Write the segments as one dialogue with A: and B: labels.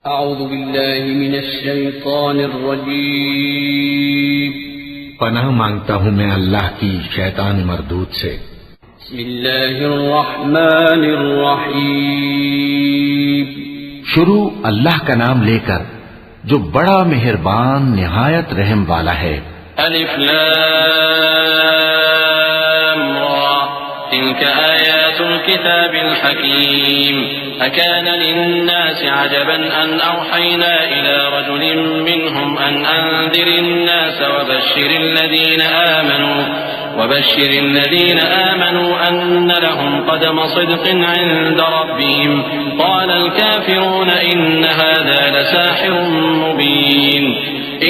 A: अऊज़ु बिल्लाहि मिनश शैतानिर रजीम।
B: पनाह मांगता हूँ मैं अल्लाह की शैतान मरदूद से।
A: बिस्मिल्लाहिर रहमानिर रहीम।
B: शुरू अल्लाह का नाम लेकर जो बड़ा मेहरबान निहायत रहम वाला है।
A: अलिफ लाम रा तिल्क आयातुल किताबिल हकीम अकान लिन्नासि अजबन अन औहयना इला रजुलिन मिनहुम अन अंज़िरिन नास وبشر الذين آمنوا أن لهم قدم صدق عند ربهم قال الكافرون إن هذا لساحر مبين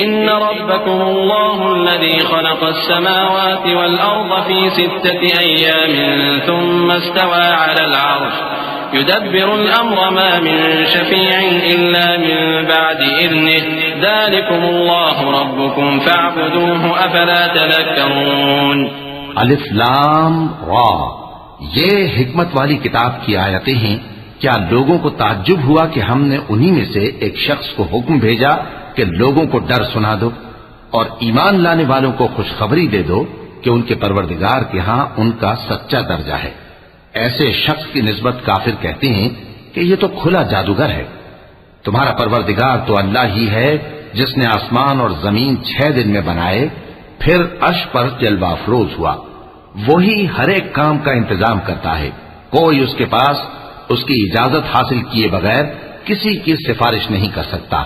A: إن ربكم الله الذي خلق السماوات والأرض في 6 أيام ثم استوى على العرش يدبر الأمر ما من شفيع إلا من بعد إذنه ذلكم الله ربكم فاعبدوه أفلا تذكرون।
B: अलिफ लाम रा ये हिकमत वाली किताब की आयतें हैं। क्या लोगों को ताज्जुब हुआ कि हमने उन्हीं में से एक शख्स को हुक्म भेजा कि लोगों को डर सुना दो और ईमान लाने वालों को खुशखबरी दे दो कि उनके परवरदिगार के यहाँ उनका सच्चा दर्जा है। ऐसे शख्स की निस्बत काफिर कहते हैं कि ये तो खुला जादूगर है। तुम्हारा परवरदिगार तो अल्लाह ही है जिसने आसमान और जमीन 6 दिन में बनाए, फिर अर्श पर जलवा अफरोज हुआ। वही हर एक काम का इंतजाम करता है। कोई उसके पास उसकी इजाजत हासिल किए बगैर किसी की सिफारिश नहीं कर सकता।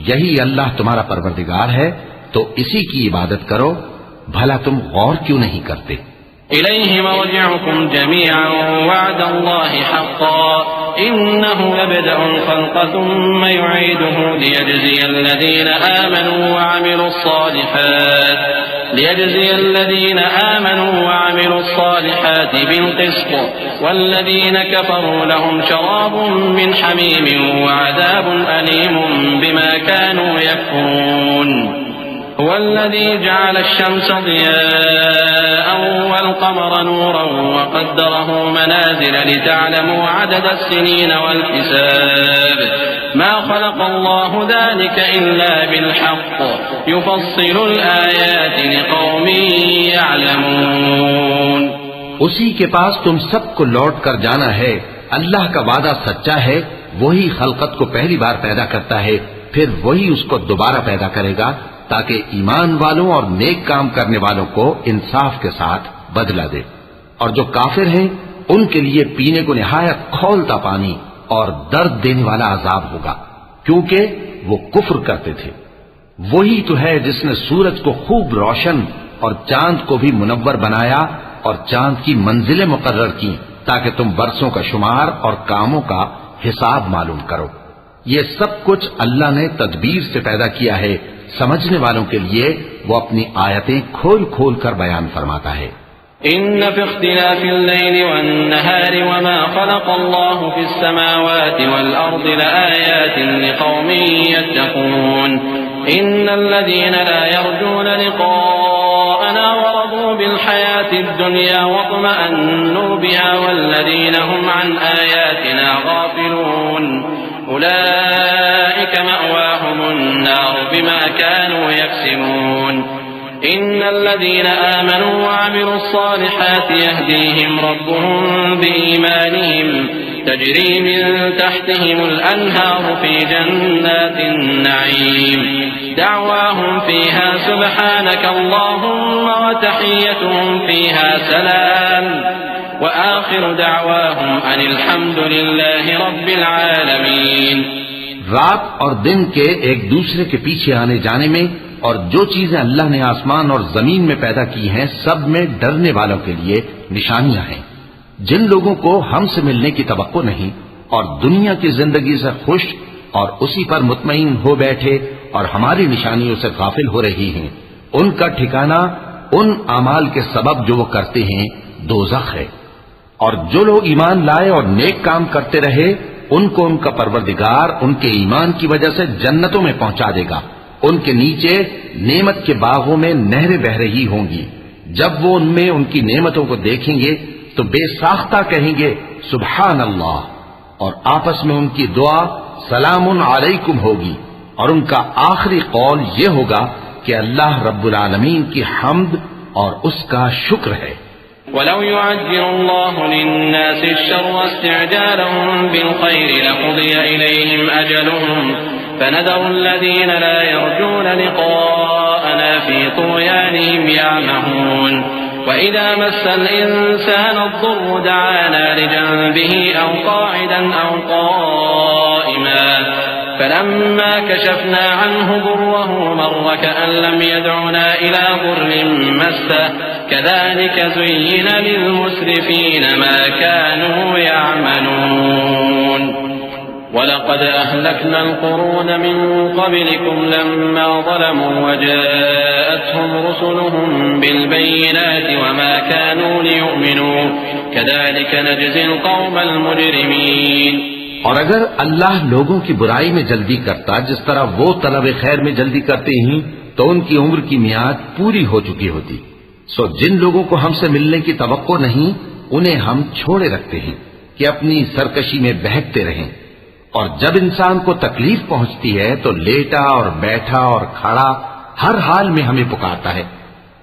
B: यही अल्लाह तुम्हारा परवरदिगार है, तो इसी की इबादत करो। भला तुम गौर क्यों नहीं करते?
A: इलैहि मर्जिउकुम जमीअन वअदल्लाहि हक़्क़न इन्नहु यब्दअुल ख़ल्क़ थुम्मा युईदुहु लियजज़ियल लज़ीना आमनू वअमिलुस सालिहात बिल-क़िस्त वल्लज़ीना कफ़रू लहुम शराबुम मिन हमीमिन वअज़ाबुन अलीमुम बिमा कानू यकफ़ुरून। هو الذي جعل الشمس ضياء والقمر نورا وقدره منازل لتعلموا عدد السنين والحساب ما خلق الله ذلك إلا بالحق يفصل الآيات لقوم يعلمون।
B: उसी के पास तुम सबको लौट कर जाना है। अल्लाह का वादा सच्चा है। वही खलकत को पहली बार पैदा करता है, फिर वही उसको दोबारा पैदा करेगा ताकि ईमान वालों और नेक काम करने वालों को इंसाफ के साथ बदला दे। और जो काफिर हैं उनके लिए पीने को निहायत खौलता पानी और दर्द देने वाला अजाब होगा, क्योंकि वो कुफ्र करते थे। वही तो है जिसने सूरज को खूब रोशन और चांद को भी मुनव्वर बनाया और चांद की मंजिलें मुकर्रर की ताकि तुम बरसों का शुमार और कामों का हिसाब मालूम करो। ये सब कुछ अल्लाह ने तदबीर से पैदा किया है। समझने वालों के लिए वो अपनी आयतें खोल खोल कर बयान फरमाता है।
A: इन्न फी इख्तिलाफिल लैली वन्नहारि वमा खलक़ल्लाहु फिस समावाति वल अर्दि लआयातिन लिक़ौमिन यत्तक़ून। इन्नल लज़ीना ला यर्जूना लिक़ाअना वरदू बिल हयातिद दुनिया वत्मअन्नू बिहा वल्लज़ीना हुम अन आयातिना गाफिलून उलाइका मअवाहुमुन नार बिमा कानू यक्सिबून। इन्नल लज़ीना आमनू वअमिलुस सालिहाति यहदीहिम रब्बुहुम बिईमानिहिम तजरी मिन तहतिहिमुल अन्हारु फी जन्नातिन नईम दअवाहुम फीहा सुब्हानक अल्लाहुम्मा व तहिय्यतुहुम फीहा सलाम व आखिरु दअवाहुम अनिल हम्दुलिल्लाहि रब्बिल आलमीन।
B: रात और दिन के एक दूसरे के पीछे आने जाने में और जो चीजें अल्लाह ने आसमान और जमीन में पैदा की हैं, सब में डरने वालों के लिए निशानियां हैं। जिन लोगों को हमसे मिलने की तवक्को नहीं और दुनिया की जिंदगी से खुश और उसी पर मुतमईन हो बैठे और हमारी निशानियों से गाफिल हो रही हैं, उनका ठिकाना उन अमाल के सबब जो वो करते हैं दोज़ख है। और जो लोग ईमान लाए और नेक काम करते रहे, उनको उनका परवरदिगार उनके ईमान की वजह से जन्नतों में पहुंचा देगा। उनके नीचे नेमत के बागों में नहरें बह रही होंगी। जब वो उनमें उनकी नेमतों को देखेंगे तो बेसाख्ता कहेंगे सुभान अल्लाह, और आपस में उनकी दुआ सलामुन अलैकुम होगी, और उनका आखिरी कौल ये होगा कि अल्लाह रब्बुल आलमीन की हम्द और उसका शुक्र है।
A: वलौ युअज्जिलुल्लाहु लिन्नासि अश्शर्रा इस्तिअजालहुम बिलखैरि लक़ुदिया इलैहिम अजलुहुम फनदरु अल्लज़ीना ला यर्जूना लिक़ाअना फ़ी तुग़यानिहिम यअमहून वइज़ा मस्सल इंसाना अद्दुर्रु दअाना लिजंबिही औ क़ाइदन औ क़ाइमा फलम्मा कशफना अन्हु दुर्रहु मर्र कअन लम यदउना इला दुर्रिन मस्सह कज़ालिक ज़ुय्यिना लिलमुस्रिफीन मा कानू यअमलून वलक़द अहलकना अलक़ुरून मिन क़ब्लिकुम लम्मा ज़लमू वजाअतहुम रुसुलुहुम बिलबय्यिनाति वमा कानू लियु'मिनू कज़ालिक नजज़िल क़ौमल मुजरिमीन।
B: और अगर अल्लाह लोगों की बुराई में जल्दी करता जिस तरह वो तलब खैर में जल्दी करते ही, तो उनकी उम्र की मियाद पूरी हो चुकी होती। सो जिन लोगों को हमसे मिलने की तवक्को नहीं, उन्हें हम छोड़े रखते हैं कि अपनी सरकशी में बहकते रहें। और जब इंसान को तकलीफ पहुंचती है तो लेटा और बैठा और खड़ा हर हाल में हमें पुकारता है।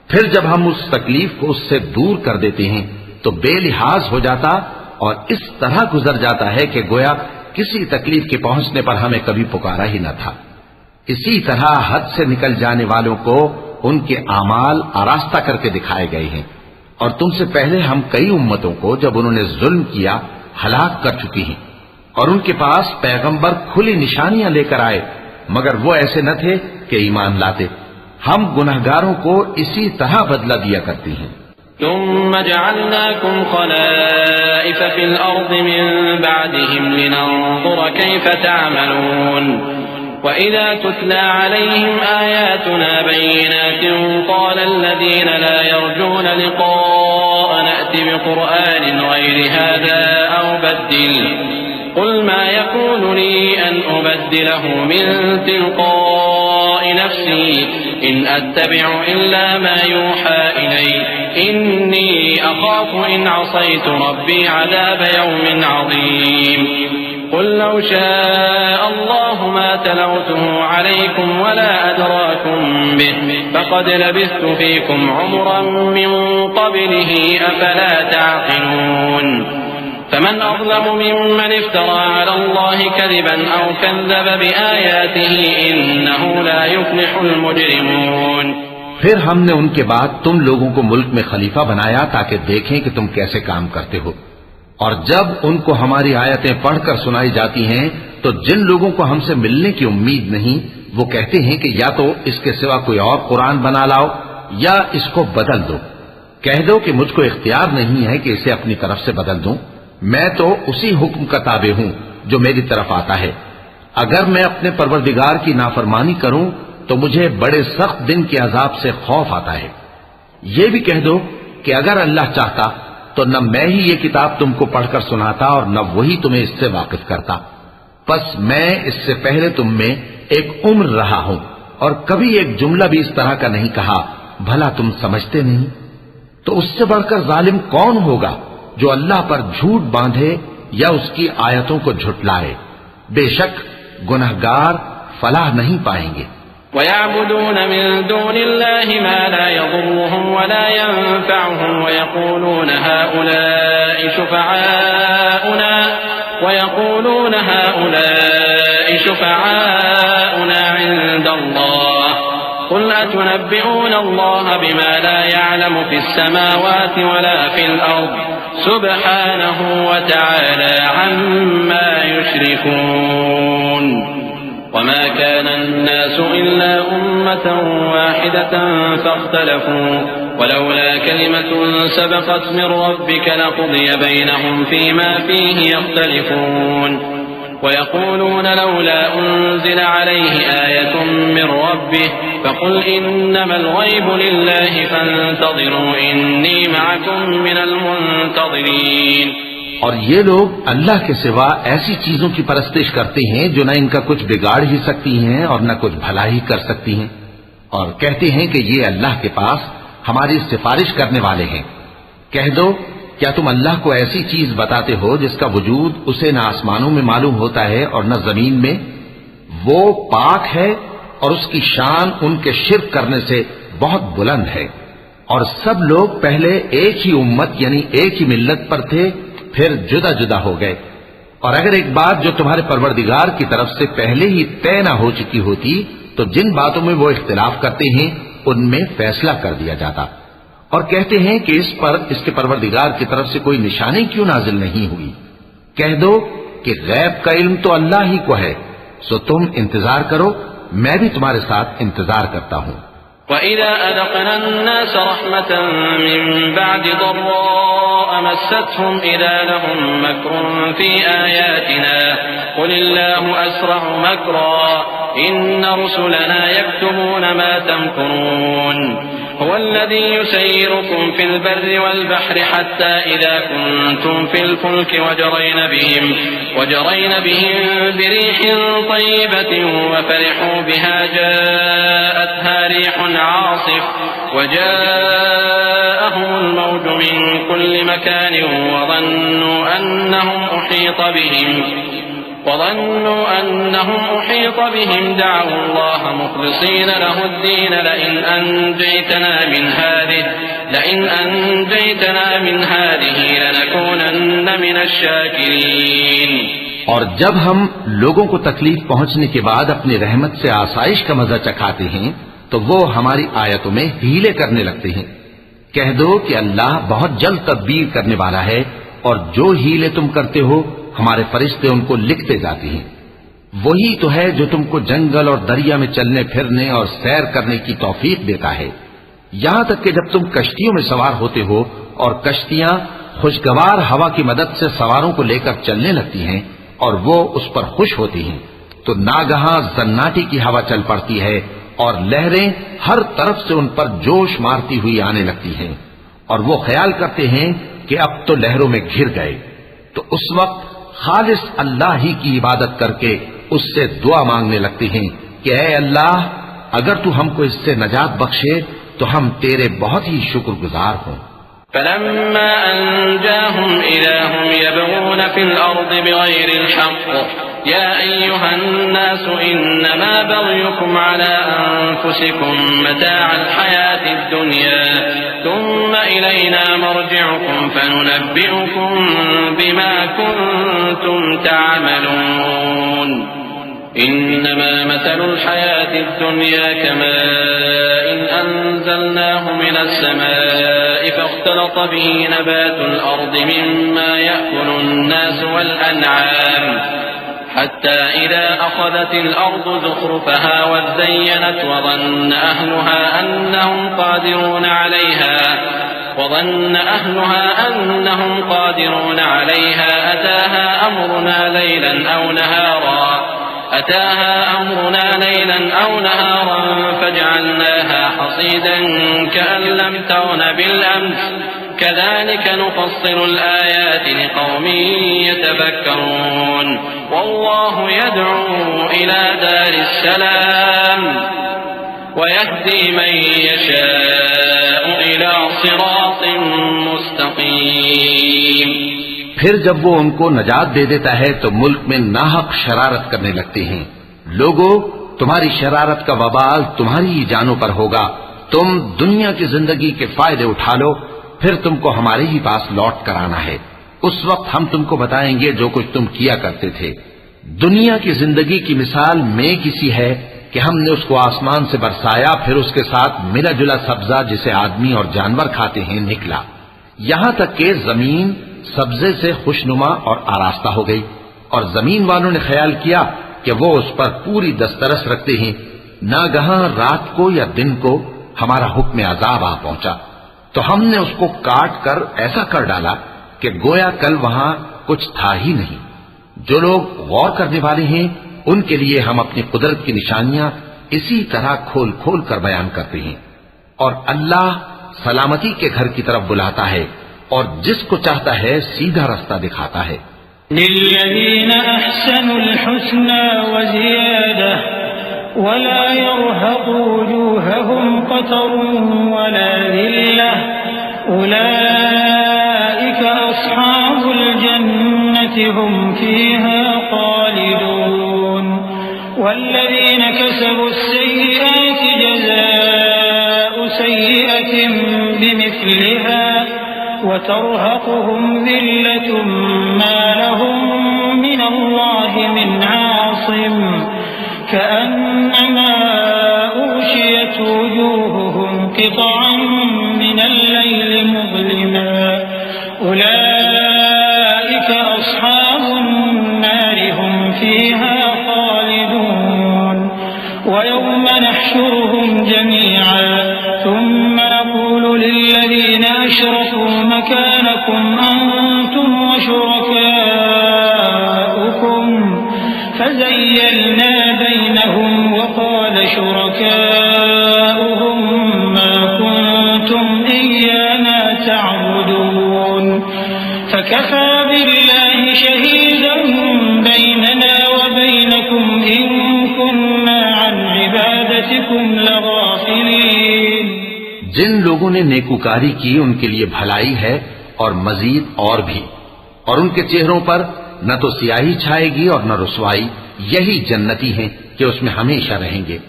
B: फिर जब हम उस तकलीफ को उससे दूर कर देते हैं तो बेलिहाज हो जाता और इस तरह गुजर जाता है कि गोया किसी तकलीफ के पहुंचने पर हमें कभी पुकारा ही न था। इसी तरह हद से निकल जाने वालों को उनके आमाल आरास्ता करके दिखाए गए हैं। और तुमसे पहले हम कई उम्मतों को जब उन्होंने जुल्म किया हलाक कर चुकी हैं, और उनके पास पैगंबर खुली निशानियां लेकर आए, मगर वो ऐसे न थे कि ईमान लाते। हम गुनहगारों को इसी तरह बदला दिया करती हैं।
A: सुम्मा जअलनाकुम खलाइफ फिल अर्द मिन बअदिहिम लिनंजुर कैफ तअमलून वइज़ा तुतला अलैहिम आयातुना बय्यिनातिन क़ाल अल्लज़ीना ला यर्जूना लिक़ाअना अति बिक़ुरआनिन गैरि हाज़ा औ बद्दिल क़ुल मा यकूनु ली अन उबद्दिलहु मिन तिलक़ाइ नफ़्सी इन अत्तबिउ इल्ला मा यूहा इलैहि इन्नी अख़ाफ़ु इन असैतु रब्बी अज़ाब यौमिन अज़ीम क़ुल लौ शाअ अल्लाहु मा तलौतुहु अलैकुम वला अदराकुम बिहि फ़क़द लबिस्तु फ़ीकुम उमरन मिन क़ब्लिही अफ़ला तअक़िलून। फमन अज़लमु मिम्मन इफ्तरा अला अल्लाहि कज़िबन औ कज़्ज़ब बिआयातिही इन्नहु ला युफ़्लिहुल मुजरिमून।
B: फिर हमने उनके बाद तुम लोगों को मुल्क में खलीफा बनाया ताकि देखें कि तुम कैसे काम करते हो। और जब उनको हमारी आयतें पढ़कर सुनाई जाती हैं तो जिन लोगों को हमसे मिलने की उम्मीद नहीं, वो कहते हैं कि या तो इसके सिवा कोई और कुरान बना लाओ या इसको बदल दो। कह दो कि मुझको इख्तियार नहीं है कि इसे अपनी तरफ से बदल दूं, मैं तो उसी हुक्म का ताबे हूं जो मेरी तरफ आता है। अगर मैं अपने परवरदिगार की नाफरमानी करूं तो मुझे बड़े सख्त दिन के अजाब से खौफ आता है। ये भी कह दो कि अगर अल्लाह चाहता तो न मैं ही ये किताब तुमको पढ़कर सुनाता और न वही तुम्हें इससे वाकिफ करता। बस मैं इससे पहले तुम में एक उम्र रहा हूं और कभी एक जुमला भी इस तरह का नहीं कहा, भला तुम समझते नहीं? तो उससे बढ़कर जालिम कौन होगा जो अल्लाह पर झूठ बांधे या उसकी आयतों को झुटलाए। बेशक गुनहगार फलाह नहीं पाएंगे।
A: वयअबुदून मिन दूनिल्लाहि मा ला यज़ुर्रुहुम वला यंफअहुम वयक़ूलून हाउलाइ शुफ़अाउना इंदल्लाह क़ुल अतुनब्बिऊन अल्लाह बिमा ला यअलमु फ़िस समावाति वला फ़िल अर्द सुब्हानहु व तआला अम्मा युश्रिकून। वमा कान अन्नासु इल्ला उम्मतन वाहिदतन फ़ख्तलफू वलौला कलिमतुन सबक़त मिन रब्बिक लक़ुदिय बैनहुम फ़ीमा फ़ीहि यख्तलिफून। वयक़ूलून लौला उन्ज़िल अलैहि आयतुन मिन रब्बिह फ़क़ुल इन्नमल ग़ैबु लिल्लाहि फ़ंतज़िरू इन्नी मअकुम मिनल मुंतज़िरीन।
B: और ये लोग अल्लाह के सिवा ऐसी चीजों की परस्तिश करते हैं जो न इनका कुछ बिगाड़ ही सकती हैं और न कुछ भला ही कर सकती हैं, और कहते हैं कि ये अल्लाह के पास हमारी सिफारिश करने वाले हैं। कह दो क्या तुम अल्लाह को ऐसी चीज बताते हो जिसका वजूद उसे न आसमानों में मालूम होता है और न जमीन में? वो पाक है और उसकी शान उनके शिर्क करने से बहुत बुलंद है। और सब लोग पहले एक ही उम्मत यानी एक ही मिल्लत पर थे, फिर जुदा जुदा हो गए। और अगर एक बात जो तुम्हारे परवरदिगार की तरफ से पहले ही तय न हो चुकी होती तो जिन बातों में वो इख्तिलाफ करते हैं उनमें फैसला कर दिया जाता। और कहते हैं कि इस पर इसके परवरदिगार की तरफ से कोई निशानी क्यों नाजिल नहीं हुई? कह दो कि गैब का इल्म तो अल्लाह ही को है, सो तुम इंतजार करो, मैं भी तुम्हारे साथ इंतजार करता हूं।
A: وَإِذَا أَذَقْنَا النَّاسَ رَحْمَةً مِّن بَعْدِ ضَرَّاءَ مَسَّتْهُمْ إِذَا لَهُم مَّكْرٌ فِي آيَاتِنَا قُلِ اللَّهُ أَسْرَعُ مَكْرًا إِنَّ رُسُلَنَا يَكْتُبُونَ مَا تَمْكُرُونَ هو الذي يسيركم في البر والبحر حتى إذا كنتم في الفلك وجرين بهم بريح طيبة وفرحوا بها جاءتها ريح عاصف وجاءهم الموج من كل مكان وظنوا أنهم أحيط بهم دعوا الله مخلصين له الدين لئن أنجيتنا من هذه لنكونن من الشاكرين।
B: और जब हम लोगों को तकलीफ पहुंचने के बाद अपनी रहमत से आसाइश का मजा चखाते हैं तो वो हमारी आयतों में हीले करने लगते हैं। कह दो कि अल्लाह बहुत जल्द तदबीर करने वाला है और जो हीले तुम करते हो हमारे फरिश्ते उनको लिखते जाते हैं। वही तो है जो तुमको जंगल और दरिया में चलने फिरने और सैर करने की तौफीक देता है, यहां तक कि जब तुम कश्तियों में सवार होते हो और कश्तियां खुशगवार हवा की मदद से सवारों को लेकर चलने लगती हैं और वो उस पर खुश होती हैं, तो नागहां जन्नाटी की हवा चल पड़ती है और लहरें हर तरफ से उन पर जोश मारती हुई आने लगती हैं और वो ख्याल करते हैं कि अब तो लहरों में घिर गए। तो उस वक्त खालिस अल्लाह ही की इबादत करके उससे दुआ मांगने लगते हैं कि ऐ अल्लाह, अगर तू हमको इससे नजात बख्शे तो हम तेरे बहुत ही शुक्रगुजार हों।
A: فلما أنجاهم إذا هم يبغون في الأرض بغير الحق يا أيها الناس إنما بغيكم على أنفسكم متاع الحياة الدنيا ثم إلينا مرجعكم فننبئكم بما كنتم تعملون إنما مثل الحياة الدنيا كماء أنزلناه من السماء فاختلط به نبات الأرض مما يأكل الناس والأنعام حتى إذا أخذت الأرض زخرفها وزينت وظن أهلها أنهم قادرون عليها أتاها أمرنا ليلا أو نهارا فجعلناها حصيدا كأن لم تغن بالأمس كذلك نفصل الآيات لقوم يتفكرون والله يدعو إلى دار السلام ويهدي من يشاء إلى صراط مستقيم।
B: फिर जब वो उनको नजात दे देता है तो मुल्क में नाहक शरारत करने लगते हैं। लोगों, तुम्हारी शरारत का वबाल तुम्हारी ही जानों पर होगा। तुम दुनिया की जिंदगी के फायदे उठा लो, फिर तुमको हमारे ही पास लौट कर आना है। उस वक्त हम तुमको बताएंगे जो कुछ तुम किया करते थे। दुनिया की जिंदगी की मिसाल में किसी है कि हमने उसको आसमान से बरसाया, फिर उसके साथ मिला जुला सब्जा जिसे आदमी और जानवर खाते हैं निकला, यहां तक कि जमीन सब्जे से खुशनुमा और आरास्ता हो गई और जमीन वालों ने ख्याल किया कि वो उस पर पूरी दस्तरस रखते हैं। नागहां रात को या दिन को हमारा हुक्म अजाब आ पहुंचा तो हमने उसको काट कर ऐसा कर डाला कि गोया कल वहां कुछ था ही नहीं। जो लोग गौर करने वाले हैं उनके लिए हम अपनी कुदरत की निशानियां इसी तरह खोल खोल कर बयान करते हैं। और अल्लाह सलामती के घर की तरफ बुलाता है और जिसको चाहता है सीधा रास्ता दिखाता है।
C: लिल्लज़ीना अहसनुल हुस्ना व ज़ियादा वला यरहक़ु वजूहहुम क़तरुन वला ज़िल्लह उलाइका هم فيها خالدون والذين كسبوا السيئات جزاء سيئة بمثلها وترهقهم ذلة ما لهم من الله من عاصم كأنما أغشيت وجوههم قطعا من الليل مظلما أولئك أصحاب النار هم فيها خالدون ويوم نحشرهم جميعا ثم نقول للذين أشركوا مكانكم أنتم وشركاؤكم فزيلنا بينهم وقال شركاؤهم ما كنتم إيانا تعبدون فكفى بالله شهيدا بيننا وبينكم إن كنا عن عبادتكم لغافلين।
B: जिन लोगों ने नेकूकारी की उनके लिए भलाई है और मजीद और भी, और उनके चेहरों पर न तो सियाही छाएगी और न रुसवाई। यही जन्नती हैं कि उसमें हमेशा रहेंगे।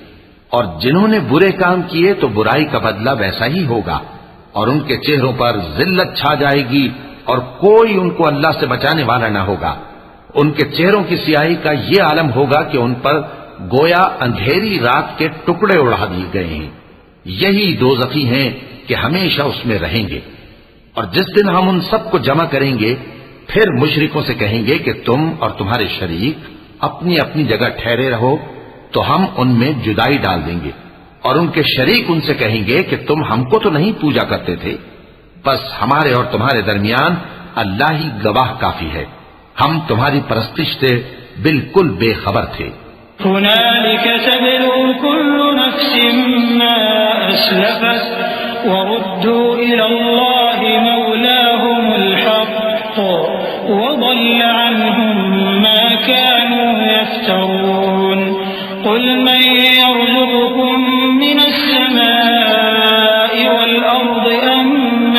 B: और जिन्होंने बुरे काम किए तो बुराई का बदला वैसा ही होगा, और उनके चेहरों पर जिल्लत छा जाएगी और कोई उनको अल्लाह से बचाने वाला न होगा। उनके चेहरों की सियाही का ये आलम होगा कि उन पर गोया अंधेरी रात के टुकड़े उड़ा दिए गए हैं। यही दोज़खी हैं कि हमेशा उसमें रहेंगे। और जिस दिन हम उन सबको जमा करेंगे फिर मुशरिकों से कहेंगे कि तुम और तुम्हारे शरीक अपनी अपनी जगह ठहरे रहो, तो हम उनमें जुदाई डाल देंगे। और उनके शरीक उनसे कहेंगे कि तुम हमको तो नहीं पूजा करते थे, बस हमारे और तुम्हारे दरमियान अल्लाह ही गवाह काफी है, हम तुम्हारी परस्तिश से बिल्कुल बेखबर थे।
C: हुनालिक तबलू कुल्लु नफ्सिन मा अस्लफत वरुद्दू इलल्लाहि मौलाहुमुल हक़्क़ वضل عنهم ما كانوا يفترون قل من يرزقكم من السماء والأرض أم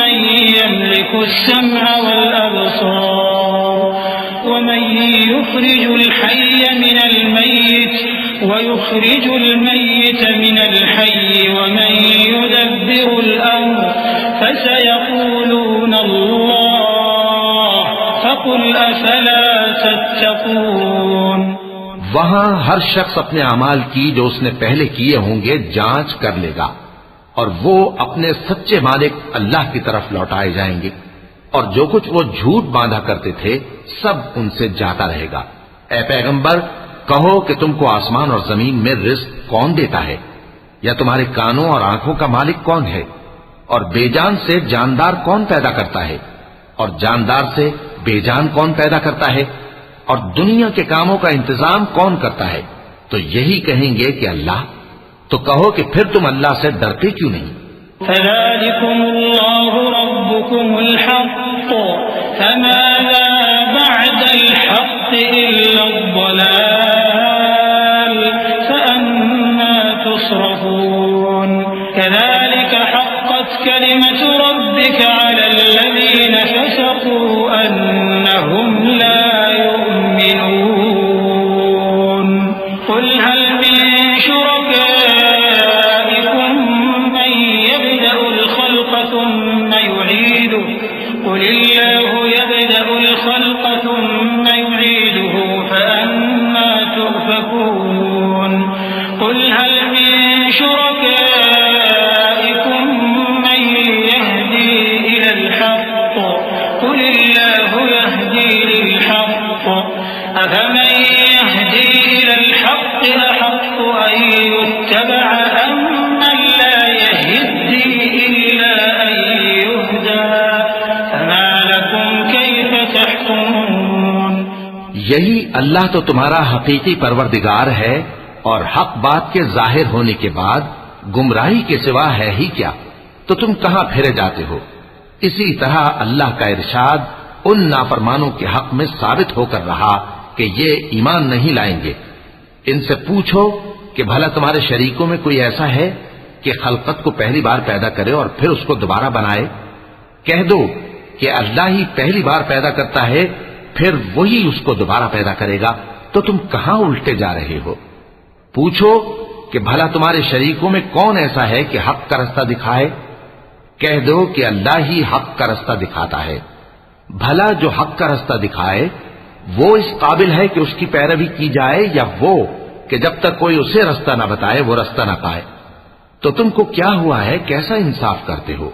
C: من يملك السمع والأبصار ومن يخرج الحي من الميت ويخرج الميت من الحي ومن يدبر الأمر فسيقولون الله فقل أفلا تتقون।
B: वहां हर शख्स अपने अमाल की जो उसने पहले किए होंगे जांच कर लेगा, और वो अपने सच्चे मालिक अल्लाह की तरफ लौटाए जाएंगे। और जो कुछ वो झूठ बांधा करते थे सब उनसे जाता रहेगा। ऐ पैगंबर, कहो कि तुमको आसमान और जमीन में रिज़्क कौन देता है, या तुम्हारे कानों और आंखों का मालिक कौन है? और बेजान से जानदार कौन पैदा करता है, और जानदार से बेजान कौन पैदा करता है? और दुनिया के कामों का इंतजाम कौन करता है? तो यही कहेंगे कि अल्लाह। तो कहो कि फिर तुम अल्लाह से डरते क्यों नहीं?
C: फ़ज़ालिकुमुल्लाहु रब्बुकुमुल हक़्क़ फ़माज़ा बअदल हक़्क़ इल्लल-ज़लाल फ़अन्ना तुस्रफ़ून कज़ालिक हक़्क़त कलिमतु रब्बिका अलल्लज़ीन फ़सक़ू अन्नहुम ला यु'मिनून क़ुल हल मिन शुरकाइकुम मन यब्दअुल ख़ल्क़ थुम्मा युईदुहु क़ुल इल्लाहु यब्दअुल ख़ल्क़ थुम्मा युईदुहु फ़अन्ना तु'फ़कून क़ुल हल मिन शुरकाइकुम मन यहदी इलल हक़्क़ क़ुल इल्लाहु यहदी लिल हक़्क़ अफ़मन यहदी इलल हक़्क़ अहक़्क़ु अन युत्तबअ अम्मन ला यहद्दी इल्ला अन युहदा फमा लकुम कैफ़ तहकुमून।
B: यही अल्लाह तो तुम्हारा हकीकी परवरदिगार है, और हक बात के जाहिर होने के बाद गुमराही के सिवा है ही क्या? तो तुम कहां फिरे जाते हो? इसी तरह अल्लाह का इरशाद उन नाफरमानों के हक में साबित होकर रहा कि ये ईमान नहीं लाएंगे। इनसे पूछो कि भला तुम्हारे शरीकों में कोई ऐसा है कि खलकत को पहली बार पैदा करे और फिर उसको दोबारा बनाए? कह दो कि अल्लाह ही पहली बार पैदा करता है फिर वही उसको दोबारा पैदा करेगा, तो तुम कहां उल्टे जा रहे हो? पूछो कि भला तुम्हारे शरीकों में कौन ऐसा है कि हक का रास्ता दिखाए? कह दो कि अल्लाह ही हक का रास्ता दिखाता है। भला जो हक का रास्ता दिखाए वो इस काबिल है कि उसकी पैरवी की जाए, या वो कि जब तक कोई उसे रास्ता ना बताए वो रास्ता ना पाए? तो तुमको क्या हुआ है, कैसा इंसाफ करते हो?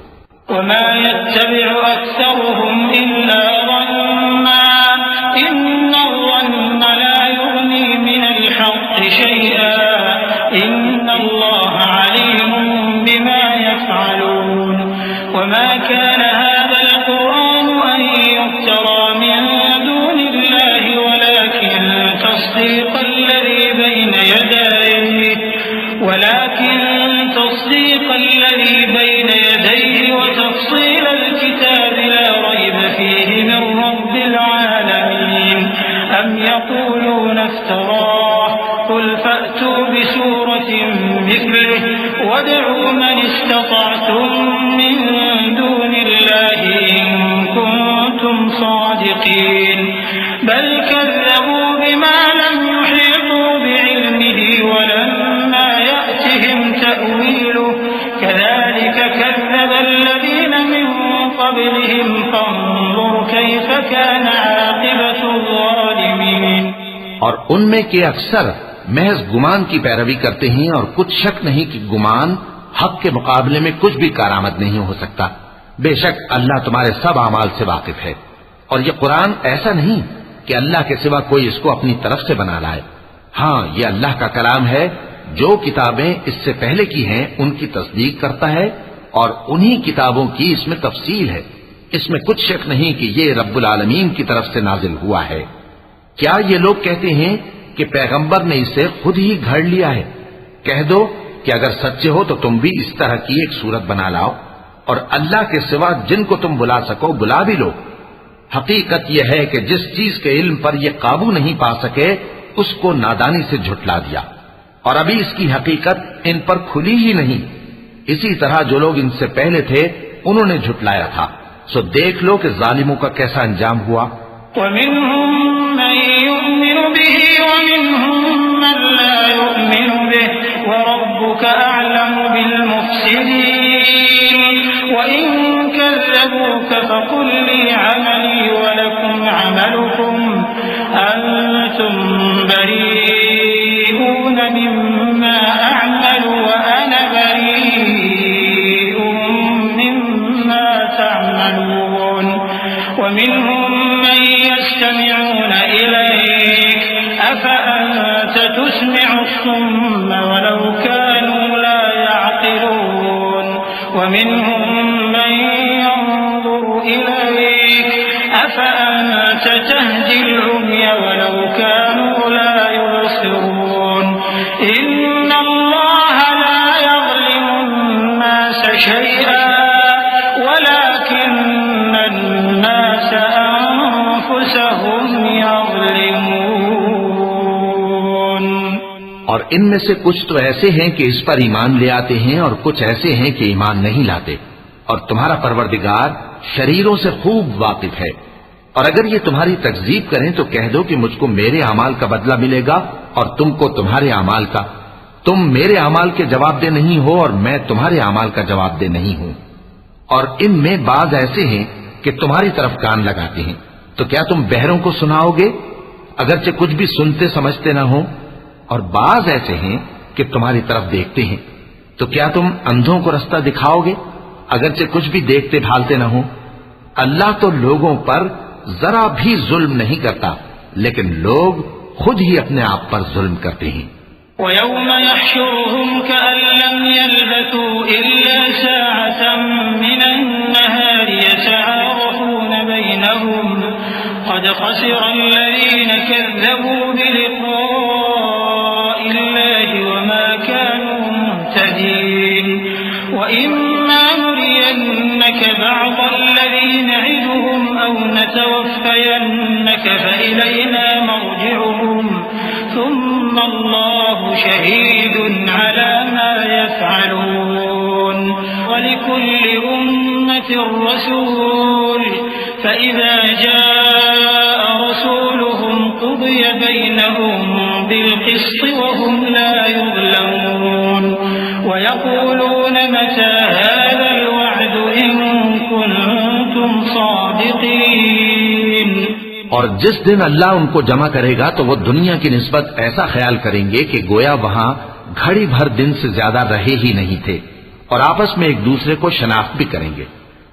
C: वदऊ मन इस्तताअतुम मिन दूनिल्लाहि इन कुंतुम सादिकीन बल कज़्ज़बू बिमा लम युहीतू बिइल्मिही वलम्मा यअतिहिम तअवीलुहु कज़ालिक कज़्ज़ब अल्लज़ीन मिन क़ब्लिहिम फंज़ुर कैफ़ कान आक़िबतु ज़ालिमीन।
B: और उनमें के अक्सर महज गुमान की पैरवी करते हैं, और कुछ शक नहीं कि गुमान हक के मुकाबले में कुछ भी कारामद नहीं हो सकता। बेशक अल्लाह तुम्हारे सब अमाल से वाकिफ है। और ये कुरान ऐसा नहीं कि अल्लाह के सिवा कोई इसको अपनी तरफ से बना लाए। हाँ, ये अल्लाह का कलाम है। जो किताबें इससे पहले की हैं उनकी तस्दीक करता है, और उन्हीं किताबों की इसमें तफसील है। इसमें कुछ शक नहीं कि ये रब्बुल आलमीन की तरफ से नाजिल हुआ है। क्या ये लोग कहते हैं कि पैगंबर ने इसे खुद ही घड़ लिया है? कह दो कि अगर सच्चे हो तो तुम भी इस तरह की एक सूरत बना लाओ, और अल्लाह के सिवा जिनको तुम बुला सको बुला भी लो। हकीकत यह है कि जिस चीज के इल्म पर ये काबू नहीं पा सके उसको नादानी से झुटला दिया, और अभी इसकी हकीकत इन पर खुली ही नहीं। इसी तरह जो लोग इनसे पहले थे उन्होंने झुटलाया था। सो देख लो कि जालिमों का कैसा अंजाम हुआ। और इनमें से कुछ तो ऐसे हैं कि इस पर ईमान ले आते हैं, और कुछ ऐसे हैं कि ईमान नहीं लाते। और तुम्हारा परवरदिगार शरीरों से खूब वाकिफ है। और अगर ये तुम्हारी तकजीब करें तो कह दो कि मुझको मेरे अमाल का बदला मिलेगा और तुमको तुम्हारे अमाल का। तुम मेरे अमाल के जवाबदेह नहीं हो और मैं तुम्हारे अमाल का जवाबदेह नहीं हूं। और इनमें बाज ऐसे हैं कि तुम्हारी तरफ कान लगाते हैं, तो क्या तुम बहरों को सुनाओगे अगरचे कुछ भी सुनते समझते ना हो? और बाज ऐसे हैं कि तुम्हारी तरफ देखते हैं, तो क्या तुम अंधों को रास्ता दिखाओगे अगरचे कुछ भी देखते भालते ना हो? अल्लाह तो लोगों पर जरा भी जुल्म नहीं करता, लेकिन लोग खुद ही अपने आप पर जुल्म करते हैं।
C: बिलक़िस्त वहुम ला युज़लमून वयक़ूलून मता हाज़ल वअद इन कुन्तुम सादिक़ीन।
B: और जिस दिन अल्लाह उनको जमा करेगा तो वो दुनिया की निस्बत ऐसा ख्याल करेंगे कि गोया वहां घड़ी भर दिन से ज्यादा रहे ही नहीं थे, और आपस में एक दूसरे को शनाख्त भी करेंगे।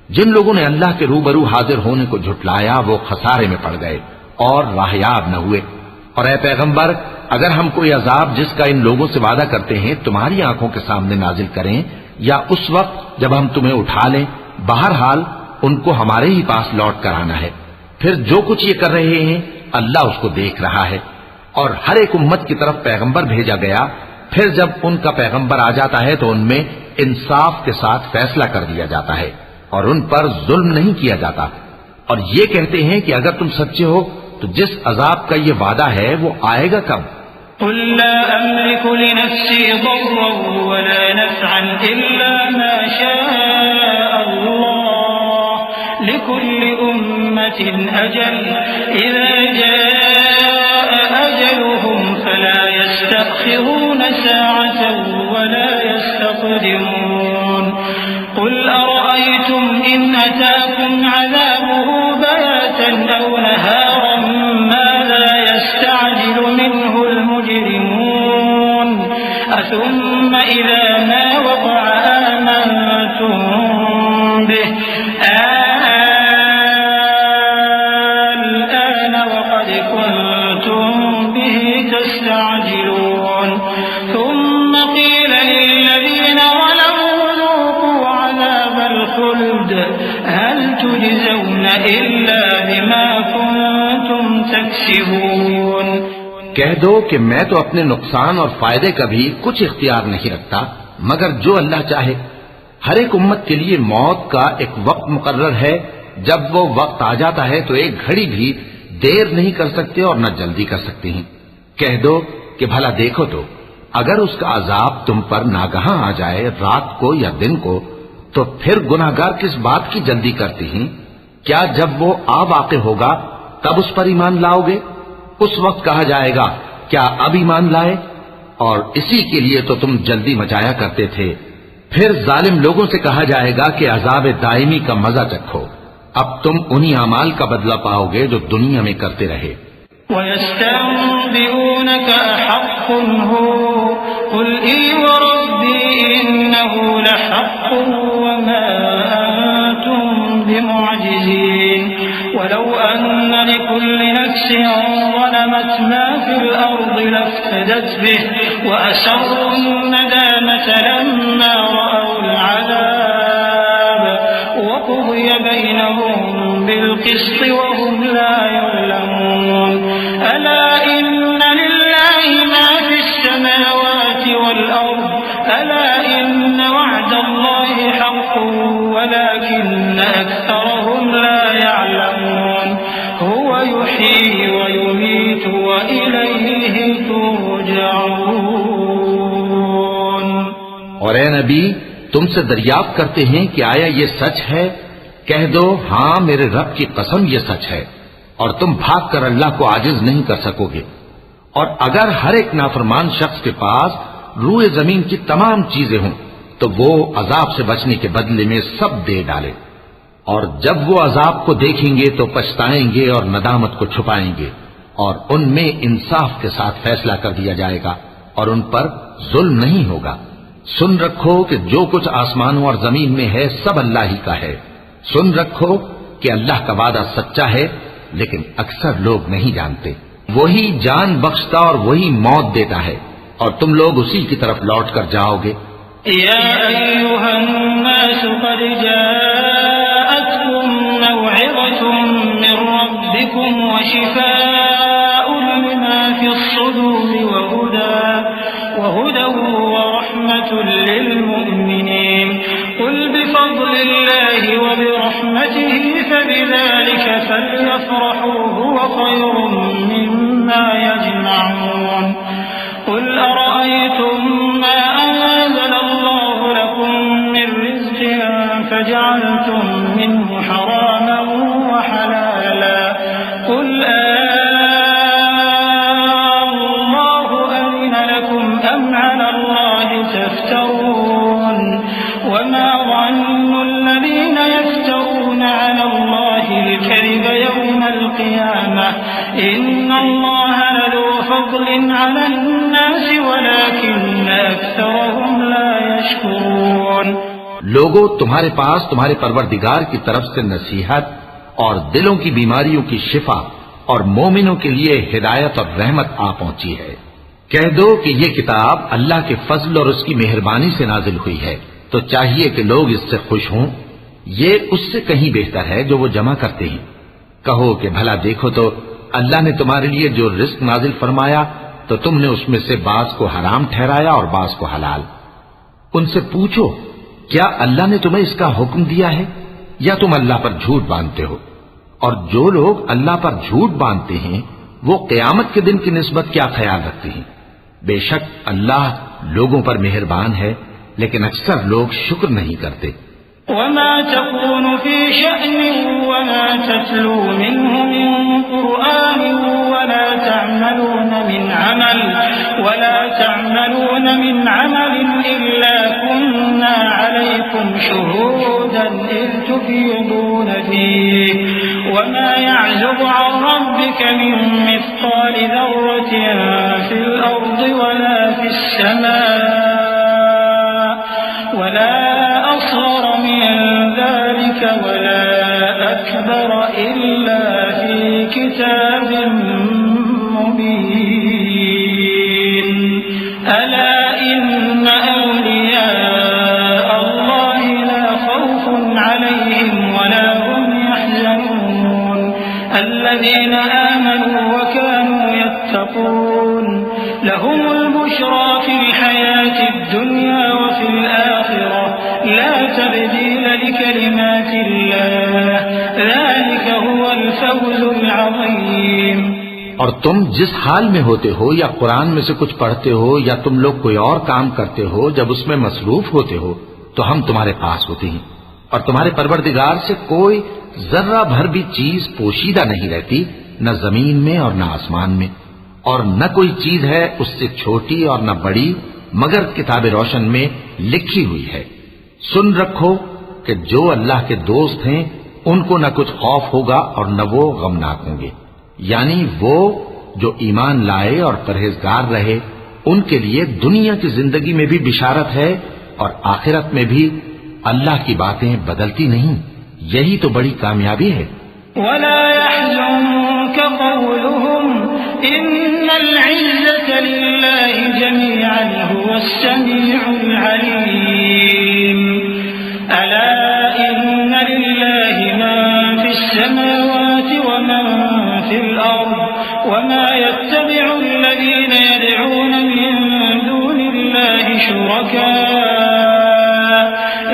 B: जिन लोगों ने अल्लाह के रूबरू हाजिर होने को झुटलाया वो खसारे में पड़ गए और राहयाब न हुए। और ए पैगंबर, अगर हम कोई अजाब जिसका इन लोगों से वादा करते हैं तुम्हारी आंखों के सामने नाजिल करें या उस वक्त जब हम तुम्हें उठा लें, बहरहाल उनको हमारे ही पास लौट कर आना है। फिर जो कुछ ये कर रहे हैं अल्लाह उसको देख रहा है। और हर एक उम्मत की तरफ पैगंबर भेजा गया, फिर जब उनका पैगंबर आ जाता है तो उनमें इंसाफ के साथ फैसला कर दिया जाता है और उन पर जुल्म नहीं किया जाता। और ये कहते हैं कि अगर तुम सच्चे हो तो जिस अजाब का ये वादा है वो आएगा कब?
C: कुल ला अमलिकु लिनफ्सी दर्रन वला नफ़अन इल्ला मा शाअ अल्लाह लिकुल्लि उम्मतिन अजल इज़ा जाअ अजलुहुम फला यस्तअख़िरून साअतन वला यस्तक़दिमून। कुल अरअयतुम इन अताकुम अज़ाबुहु बयातन औ नहारन माज़ा यस्तअजिलु मिन्हुल मुजरिमून अथुम्मा इज़ा मा वक़अ आमनतुम बिहि आन वक़द कुंतुम बिहि तस्तअजिलून थुम्मा क़ील लिल्लज़ीन ज़लमू ذूक़ू अज़ाबल ख़ुल्द हल तुजज़ौन इल्ला बिमा कुंतुम तक्सिबून।
B: कह दो कि मैं तो अपने नुकसान और फायदे का भी कुछ इख्तियार नहीं रखता मगर जो अल्लाह चाहे। हर एक उम्मत के लिए मौत का एक वक्त मुकर्रर है, जब वो वक्त आ जाता है तो एक घड़ी भी देर नहीं कर सकते और न जल्दी कर सकते हैं। कह दो कि भला देखो तो अगर उसका अजाब तुम पर नागहां आ जाए रात को या दिन को, तो फिर गुनाहगार किस बात की जल्दी करते हैं? क्या जब वो आ वाक़े होगा तब उस पर ईमान लाओगे? उस वक्त कहा जाएगा क्या अब ईमान लाए? और इसी के लिए तो तुम जल्दी मचाया करते थे। फिर जालिम लोगों से कहा जाएगा कि अजाब दायमी का मजा चखो, अब तुम उन्हीं अमाल का बदला पाओगे जो दुनिया में करते रहे।
C: वयस्तंबिऊनक अहक्कुन हु कुल ई वरब्बी इन्नहु लहक्कुन वमा अंतुम बिमुअजिजीन वलौ अन्न लिकुल्लि नफ्सिन ज़लमत मा फिल अर्दि लफ्तदत बिहि वअसर्रु الندامة لما رأوا العذاب وقضي بينهم بالقسط وهم لا يظلمون ألا إن لله ما في السماوات والأرض ألا إن وعد الله حق ولكن أكثرهم لا يعلمون هو يحيي ويميت وإليه ترجعون।
B: और ए नबी, तुमसे दरियाफ्त करते हैं कि आया ये सच है? कह दो हां, मेरे रब की कसम ये सच है, और तुम भाग कर अल्लाह को आजिज नहीं कर सकोगे। और अगर हर एक नाफरमान शख्स के पास रूए जमीन की तमाम चीजें हों तो वो अजाब से बचने के बदले में सब दे डाले, और जब वो अजाब को देखेंगे तो पछताएंगे और नदामत को छुपाएंगे, और उनमें इंसाफ के साथ फैसला कर दिया जाएगा और उन पर जुल्म नहीं होगा। सुन रखो कि जो कुछ आसमानों और जमीन में है सब अल्लाह ही का है। सुन रखो कि अल्लाह का वादा सच्चा है, लेकिन अक्सर लोग नहीं जानते। वही जान बख्शता और वही मौत देता है, और तुम लोग उसी की तरफ लौट कर जाओगे।
C: या अय्युहन्नास क़द जाअतकुम मौइज़तुम मिन रब्बिकुम व शिफ़ाउन लिमा फ़िस्सुदूरि व हुदन व रहमतुन लिलमुमिनीन क़ुल बिफ़ज़लिल्लाहि व बिरहमतिही फबिज़ालिक फ़ल्यफ़रहू हुव ख़ैरुम मिम्मा यजमऊन। क़ुल अरअयतुम मा अंज़लल्लाहु लकुम मिन रिज़्क़िन फजअलतुम मिन्हु हरामन व हलाला क़ुल अल्लाहु अज़िन अल्लाहि तफ्तरून वमा ज़न्नुल्लज़ीन यफ्तरून अला अल्लाहिल कज़िब यौमल क़ियामह इन्नल्लाह लज़ू फ़ज़लिन अलन नास वलाकिन्न अक्सरहुम ला यशकुरून।
B: लोगों, तुम्हारे पास तुम्हारे परवरदिगार की तरफ से नसीहत और दिलों की बीमारियों की शिफा और मोमिनों के लिए हिदायत और रहमत आ पहुंची है। कह दो कि ये किताब अल्लाह के फजल और उसकी मेहरबानी से नाजिल हुई है, तो चाहिए कि लोग इससे खुश हों। ये उससे कहीं बेहतर है जो वो जमा करते हैं। कहो कि भला देखो तो अल्लाह ने तुम्हारे लिए जो रिस्क नाजिल फरमाया तो तुमने उसमें से बाज को हराम ठहराया और बाज को हलाल। उनसे पूछो, क्या अल्लाह ने तुम्हें इसका हुक्म दिया है या तुम अल्लाह पर झूठ बांधते हो? और जो लोग अल्लाह पर झूठ बांधते हैं वो क़यामत के दिन की निस्बत क्या ख्याल रखते हैं? बेशक अल्लाह लोगों पर मेहरबान है, लेकिन अक्सर लोग शुक्र नहीं करते।
C: वमा तकूनु फी शअनिन वमा ततलू मिन्हु मिन क़ुरआनिन वला तअमलून मिन अमलिन इल्ला कुन्ना अलैकुम शुहूदन इज़ तुफ़ीदून फीहि वमा यअज़ुबु अन रब्बिका मिन मिस्क़ालि ज़र्रतिन फिल अर्ज़ि वला फिस समा वला असग़र मिन ज़ालिका वला अकबर इल्ला फी किताबिन मुबीन। अला इन्न औलिया अल्लाहि ला खौफुन अलैहिम वला हुम यहज़नून अल्लज़ीना आमनू व कानू यत्तक़ून लहुमुल बुश्रा फिल हयातिद दुन्या व फिल आखिरह ला तब्दील लिकलिमातिल्लाह ज़ालिका हुवल फ़ौज़ुल अज़ीम।
B: और तुम जिस हाल में होते हो या कुरान में से कुछ पढ़ते हो या तुम लोग कोई और काम करते हो, जब उसमें मसरूफ होते हो तो हम तुम्हारे पास होते हैं और तुम्हारे परवरदिगार से कोई जर्रा भर भी चीज पोशीदा नहीं रहती, न जमीन में और न आसमान में, और न कोई चीज है उससे छोटी और न बड़ी मगर किताब रोशन में लिखी हुई है। सुन रखो कि जो अल्लाह के दोस्त हैं उनको न कुछ खौफ होगा और न वो गमनाक होंगे, यानी वो जो ईमान लाए और परहेजगार रहे उनके लिए दुनिया की जिंदगी में भी बिशारत है और आखिरत में भी अल्लाह की बातें बदलती नहीं। यही तो बड़ी कामयाबी है।
C: वला यहज़ुनका क़ौलुहुम इन्नल इज़्ज़ता लिल्लाहि जमीअन हुवस समीउल अलीम। अला इन्न लिल्लाहि मा फिस समावाति व मा फिल अर्द वमा यत्तबि'ु अल्लज़ीना यद'ून मिन दूनिल्लाहि शुरका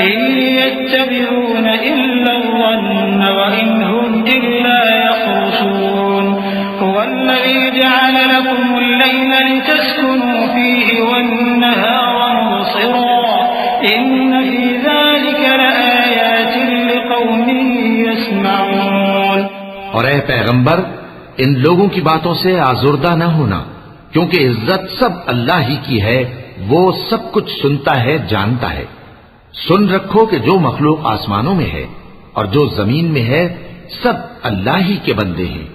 C: इन यत्तबि'ून इल्ला ज़न्न व इन हुम इल्ला यख़रुसून हुवल्लज़ी जअल लकुमुल लैला लितस्कुनू फीहि वन्नहारा मुबसिरा इन्न फी ज़ालिका लआयातिन लिक़ौमिन यस्मऊन।
B: और ऐ पैगंबर, इन लोगों की बातों से आजुर्दा न होना, क्योंकि इज्जत सब अल्लाह ही की है, वो सब कुछ सुनता है, जानता है। सुन रखो कि जो मखलूक आसमानों में है और जो जमीन में है सब अल्लाह ही के बंदे हैं,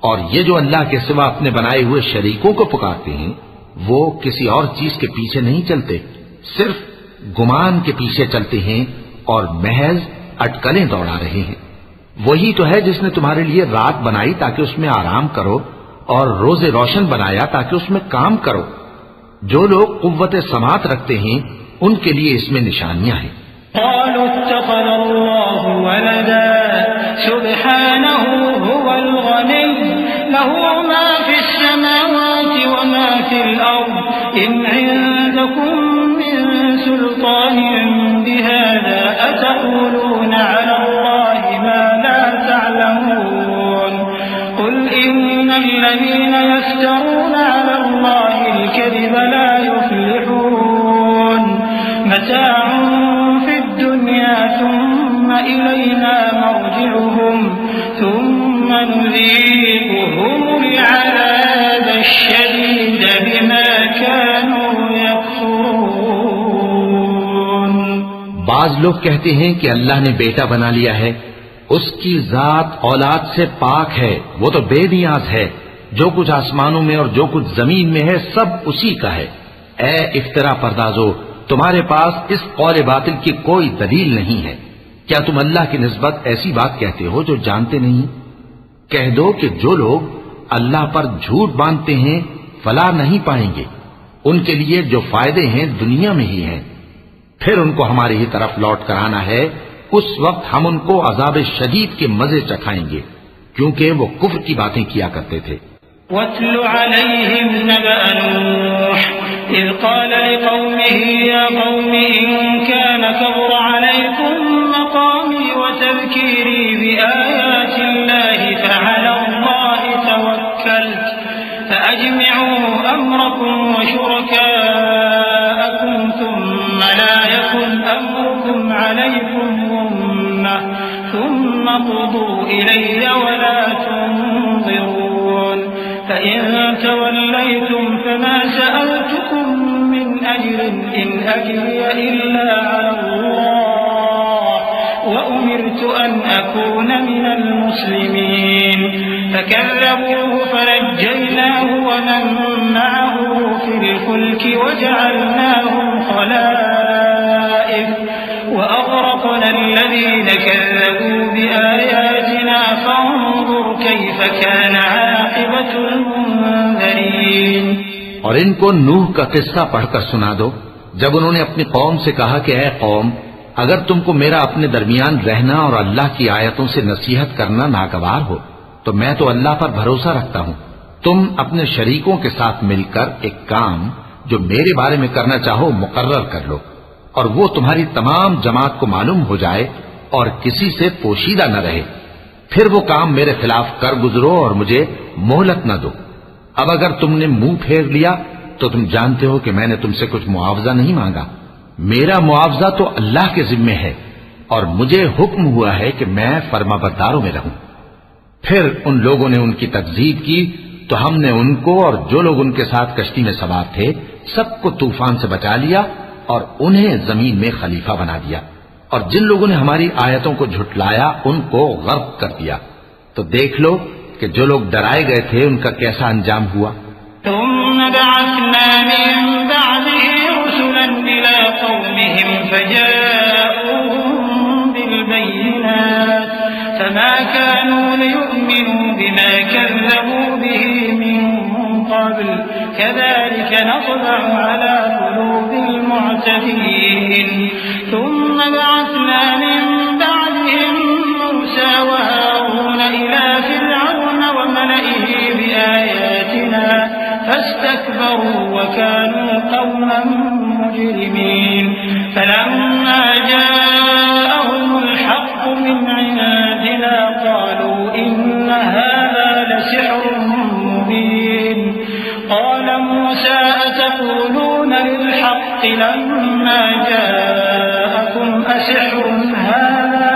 B: और ये जो अल्लाह के सिवा अपने बनाए हुए शरीकों को पुकारते हैं वो किसी और चीज के पीछे नहीं चलते, सिर्फ गुमान के पीछे चलते हैं और महज अटकलें दौड़ा रहे हैं। वही तो है जिसने तुम्हारे लिए रात बनाई ताकि उसमें आराम करो और रोजे रोशन बनाया ताकि उसमें काम करो। जो लोग कुव्वत समात रखते हैं उनके लिए इसमें निशानियां हैं।
C: क़ालू इत्तख़ज़ल्लाहु वलदा सुब्हानहु हुवल गनी लहू मा फिस समावाति व मा फिल अर्द इन इंदकुम मिन सुल्तानिन बिहाज़ा अतक़ूलून अला अल्लाहि मा ला तअलमून क़ुल इन्नल लज़ीना यफ्तरून अला अल्लाहिल कज़िब ला युफ़्लिहून मताउन फिद दुनिया थुम्मा इलैना मर्जिउहुम थुम्मा नुज़ीक़ुहुमुल अज़ाबश शदीद बिमा कानू यकफुरून।
B: बाज लोग कहते हैं कि अल्लाह ने बेटा बना लिया है, उसकी जात औलाद से पाक है, वो तो बेनियाज है। जो कुछ आसमानों में और जो कुछ जमीन में है सब उसी का है। ए इफ्तरा परदाजो, तुम्हारे पास इस कौल बातिल की कोई दलील नहीं है। क्या तुम अल्लाह की निस्बत ऐसी बात कहते हो जो जानते नहीं? कह दो कि जो लोग अल्लाह पर झूठ बांधते हैं फलाह नहीं पाएंगे, उनके लिए जो फायदे हैं दुनिया में ही हैं। फिर उनको हमारी ही तरफ लौट कर आना है, उस वक्त हम उनको अजाब शदीद के मजे चखाएंगे, क्योंकि वो कुफ्र की बातें किया करते थे।
C: वत्लु अलैहिम नबअ नूह इज़ क़ाल लिक़ौमिही या क़ौमि इन कान कबुर अलैकुम मक़ामी व तज़कीरी बिआयातिल्लाहि फ़अलल्लाहि तवक्कलत फ़अजमिऊ अम्रकुम व शुरकाअकुम थुम्मा ला यकुन अम्रुकुम अलैकुम गुम्मह थुम्मा क़ुदू इलैया व ला तुनज़िरून फ़इन तवल्लैतुम फ़मा सअलतुकुम मिन अज्रिन इन अज्रिय इल्ला अलल्लाह व उमिरतु अन अकून मिनल मुस्लिमीन फ़कज़्ज़बूहु फ़नज्जयनाहु व मन मअहु फ़िल फ़ुल्कि वजअलनाहुम ख़लाइफ़ व अग़रक़ना الذين كذبوا بآياتنا فانظر كيف كان عاقبة المنذرين।
B: और इनको नूह का किस्सा पढ़कर सुना दो, जब उन्होंने अपनी कौम से कहा कि ऐ कौम, अगर तुमको मेरा अपने दरमियान रहना और अल्लाह की आयतों से नसीहत करना नागवार हो तो मैं तो अल्लाह पर भरोसा रखता हूँ। तुम अपने शरीकों के साथ मिलकर एक काम जो मेरे बारे में करना चाहो मुकर्रर कर लो, और वो तुम्हारी तमाम जमात को मालूम हो जाए और किसी से पोशीदा न रहे। फिर वो काम मेरे खिलाफ कर गुजरो और मुझे मोहलत न दो। अब अगर तुमने मुंह फेर लिया तो तुम जानते हो कि मैंने तुमसे कुछ मुआवजा नहीं मांगा। मेरा मुआवजा तो अल्लाह के जिम्मे है और मुझे हुक्म हुआ है कि मैं फर्माबरदारों में रहूं। फिर उन लोगों ने उनकी तकजीब की तो हमने उनको और जो लोग उनके साथ कश्ती में सवार थे सबको तूफान से बचा लिया और उन्हें जमीन में खलीफा बना दिया, और जिन लोगों ने हमारी आयतों को झुटलाया उनको गर्क कर दिया। तो देख लो कि जो लोग डराए गए थे उनका कैसा अंजाम हुआ।
C: थुम्मा बअस्ना मिन बअदिही रुसुलन इला कौमिहिम फजाऊहुम बिलबय्यिनात फमा कानू लियु'मिनू बिमा कज़्ज़बू बिही मिन क़ब्ल कज़ालिक नत्बअु अला क़ुलूबिल मु'तदीन। थुम्मा बअस्ना मिन बअदिहिम मूसा व हारून इला फ़िरऔन व मलइही बिआयातिना फस्तकबरू व कानू क़ौमन मुजरिमीन। फलम्मा जाअहुमुल हक़्क़ु मिन इंदिना क़ालू इन्न हाज़ा लसिह्रुन मुबीन। क़ाल मूसा अतक़ूलून लिल्हक़्क़ि लम्मा जाअकुम असिह्रुन हाज़ा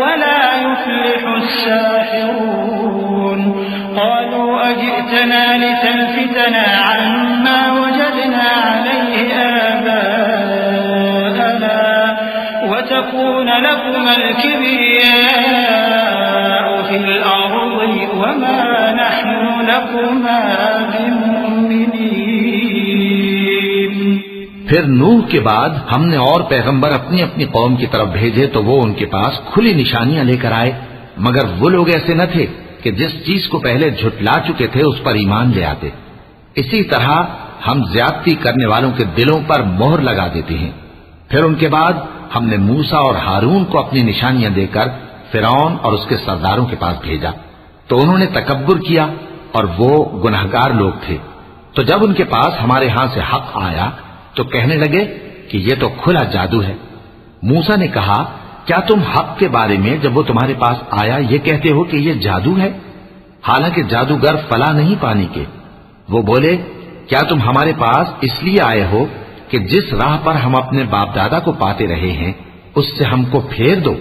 C: वला युफ़्लिहु अस्साहिरून। क़ालू अजि'तना लितल्फ़ितना अम्मा वजदना अलैहि आबाअना वतकून लकुमल किब्रियाउ फ़िल अर्ज़ि वमा नहनु लकुमा बिमुमिनीन।
B: फिर नूह के बाद हमने और पैगंबर अपनी अपनी कौम की तरफ भेजे तो वो उनके पास खुली निशानियां लेकर आए, मगर वो लोग ऐसे न थे कि जिस चीज को पहले झुटला चुके थे उस पर ईमान ले आते। इसी तरह हम ज्यादती करने वालों के दिलों पर मोहर लगा देते हैं। फिर उनके बाद हमने मूसा और हारून को अपनी निशानियां देकर फिरौन और उसके सरदारों के पास भेजा, तो उन्होंने तकब्बुर किया और वो गुनहगार लोग थे। तो जब उनके पास हमारे यहां से हक आया तो कहने लगे कि ये तो खुला जादू है। मूसा ने कहा, क्या तुम हक के बारे में जब वो तुम्हारे पास आया ये कहते हो कि ये जादू है, हालांकि जादूगर फला नहीं पाने के। वो बोले, क्या तुम हमारे पास इसलिए आए हो कि जिस राह पर हम अपने बाप दादा को पाते रहे हैं उससे हमको फेर दो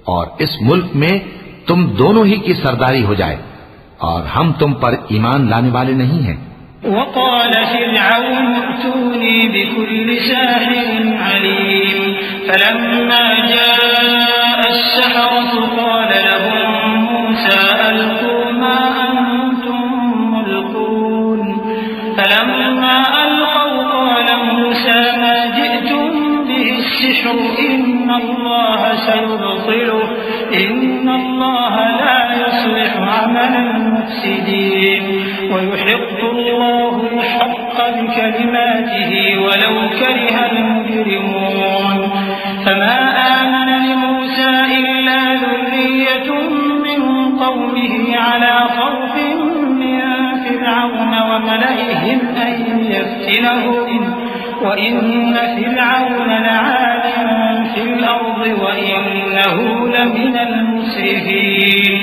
B: और इस मुल्क में तुम दोनों ही की सरदारी हो जाए, और हम तुम पर ईमान लाने वाले नहीं हैं।
C: वक़ाल फ़िरऔन अतूनी बिकुल्लि साहिरिन अलीम फलम्मा जाअ अस्सहरतु क़ाल लहुम मूसा अल्क़ू मा अंतुम मुल्क़ून फलम्मा अलक़ौ क़ाल मूसा मा जि'तुम बिहि अस्सिह्रु इन्नल्लाह सयुब्तिलुहु इन्नल्लाह ला युस्लिहु अमलल मुफ्सिदीन वयुहिqqु अल्लाहु अल-हक़्क़ बिकलिमातिही वलौ करिहल मुजरिमून फमा आमन लिमूसा इल्ला ज़ुर्रिय्यतुम मिन क़ौमिही अला ख़ौफिन मिन फ़िरऔन वमलइहिम अन यफ्तिनहुम वइन्न फ़िरऔन लआलिन फ़िल अर्ज़ि वइन्नहु लमिनल मुस्रिफ़ीन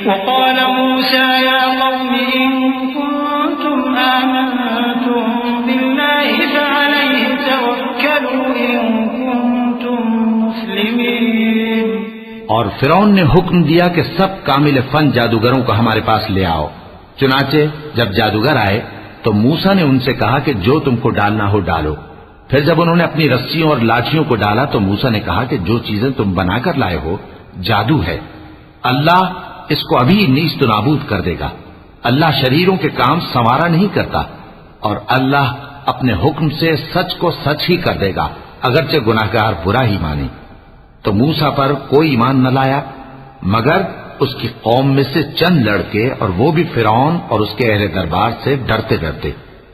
C: वक़ाल मूसा या क़ौमि इन कुन्तुम आमनतुम बिल्लाहि फ़अलैहि तवक्कलू इन कुन्तुम मुस्लिमीन।
B: और फिरौन ने हुक्म दिया कि सब कामिल फन जादूगरों को हमारे पास ले आओ। चुनाचे जब जादूगर आए तो मूसा ने उनसे कहा कि जो तुमको डालना हो डालो। फिर जब उन्होंने अपनी रस्सियों और लाठियों को डाला तो मूसा ने कहा कि जो चीजें तुम बनाकर लाए हो जादू है, अल्लाह इसको अभी नीस्त नाबूद कर देगा। अल्लाह शरीरों के काम संवारा नहीं करता और अल्लाह अपने हुक्म से सच को सच ही कर देगा, अगरचे गुनाहगार बुरा ही माने। तो मूसा पर कोई ईमान न लाया मगर उसकी कौम में से चंद लड़के, और वो भी फिरौन और उसके अहले दरबार से डरते डरते